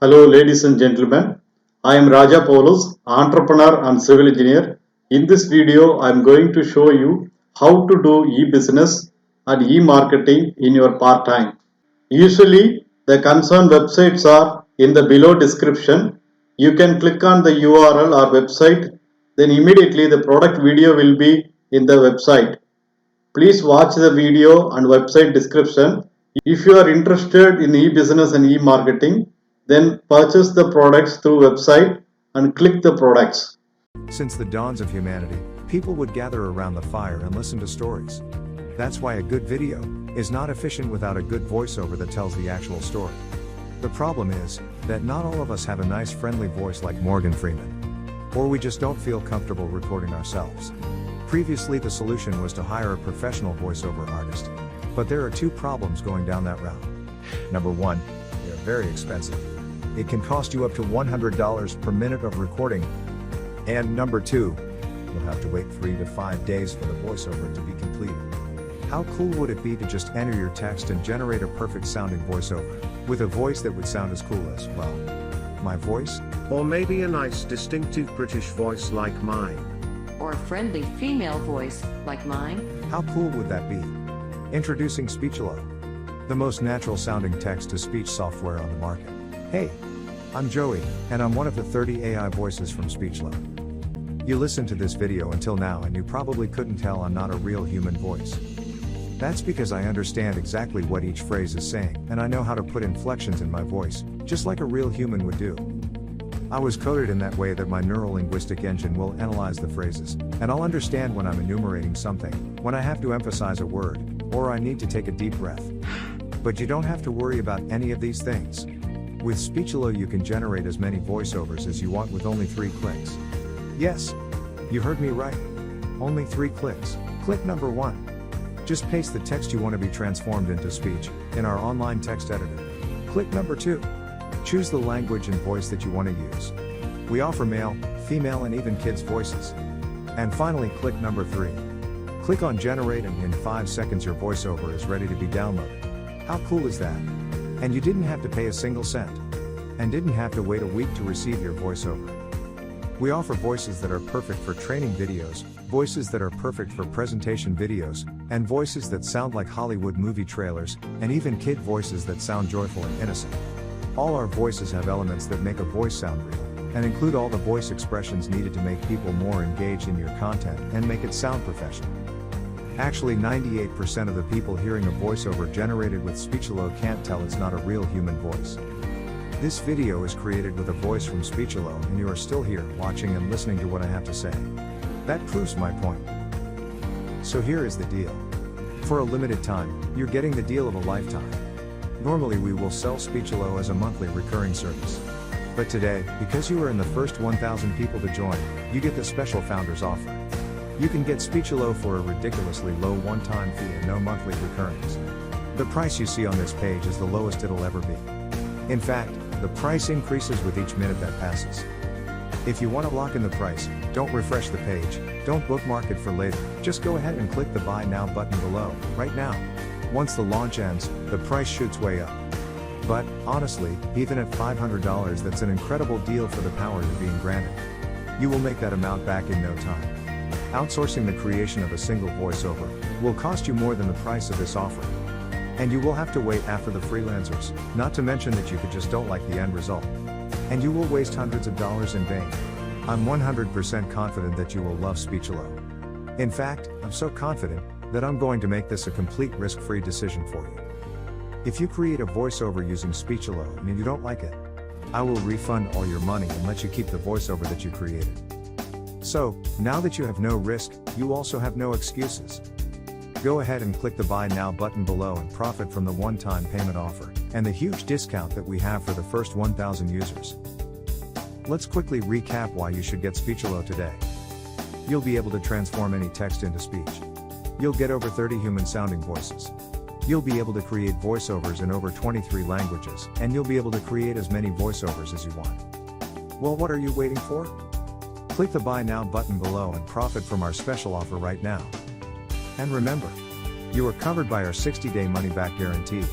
Hello, ladies and gentlemen. I am Raja Paulus, entrepreneur and civil engineer. In this video, I am going to show you how to do e-business and e-marketing in your part-time. Usually, the concerned websites are in the below description. You can click on the URL or website, then immediately the product video will be in the website. Please watch the video and website description. If you are interested in e-business and e-marketing, then purchase the products through website and click the products. Since the dawns of humanity, people would gather around the fire and listen to stories. That's why a good video is not efficient without a good voiceover that tells the actual story. The problem is that not all of us have a nice friendly voice like Morgan Freeman. Or we just don't feel comfortable recording ourselves. Previously, the solution was to hire a professional voiceover artist. But there are two problems going down that route. Number one, they're very expensive. It can cost you up to $100 per minute of recording. And number two, you'll have to wait 3 to 5 days for the voiceover to be completed. How cool would it be to just enter your text and generate a perfect sounding voiceover, with a voice that would sound as cool as, well, my voice? Or maybe a nice distinctive British voice like mine. Or a friendly female voice, like mine? How cool would that be? Introducing Speechelo, the most natural sounding text-to-speech software on the market. Hey, I'm Joey, and I'm one of the 30 AI voices from Speechelo. You listened to this video until now and you probably couldn't tell I'm not a real human voice. That's because I understand exactly what each phrase is saying, and I know how to put inflections in my voice, just like a real human would do. I was coded in that way that my neuro-linguistic engine will analyze the phrases, and I'll understand when I'm enumerating something, when I have to emphasize a word, or I need to take a deep breath. But you don't have to worry about any of these things. With Speechelo you can generate as many voiceovers as you want with only 3 clicks. Yes, you heard me right. Only 3 clicks. Click number 1. Just paste the text you want to be transformed into speech in our online text editor. Click number 2. Choose the language and voice that you want to use. We offer male, female and even kids' voices. And finally, click number 3. Click on generate and in 5 seconds your voiceover is ready to be downloaded. How cool is that? And you didn't have to pay a single cent. And didn't have to wait a week to receive your voiceover. We offer voices that are perfect for training videos, voices that are perfect for presentation videos, and voices that sound like Hollywood movie trailers, and even kid voices that sound joyful and innocent. All our voices have elements that make a voice sound real, and include all the voice expressions needed to make people more engaged in your content and make it sound professional. Actually, 98% of the people hearing a voiceover generated with Speechelo can't tell it's not a real human voice. This video is created with a voice from Speechelo and you are still here, watching and listening to what I have to say. That proves my point. So here is the deal. For a limited time, you're getting the deal of a lifetime. Normally we will sell Speechelo as a monthly recurring service. But today, because you are in the first 1,000 people to join, you get the special founders offer. You can get Speechelo for a ridiculously low one-time fee and no monthly recurrings. The price you see on this page is the lowest it'll ever be. In fact, the price increases with each minute that passes. If you want to lock in the price, don't refresh the page, don't bookmark it for later, just go ahead and click the Buy Now button below, right now. Once the launch ends, the price shoots way up. But, honestly, even at $500 that's an incredible deal for the power you're being granted. You will make that amount back in no time. Outsourcing the creation of a single voiceover will cost you more than the price of this offer. And you will have to wait after the freelancers, not to mention that you could just don't like the end result. And you will waste hundreds of dollars in vain. I'm 100% confident that you will love Speechelo. In fact, I'm so confident that I'm going to make this a complete risk-free decision for you. If you create a voiceover using Speechelo and you don't like it, I will refund all your money and let you keep the voiceover that you created. So, now that you have no risk, you also have no excuses. Go ahead and click the Buy Now button below and profit from the one-time payment offer, and the huge discount that we have for the first 1,000 users. Let's quickly recap why you should get Speechelo today. You'll be able to transform any text into speech. You'll get over 30 human-sounding voices. You'll be able to create voiceovers in over 23 languages, and you'll be able to create as many voiceovers as you want. Well, what are you waiting for? Click the Buy Now button below and profit from our special offer right now. And remember, you are covered by our 60-day money-back guarantee.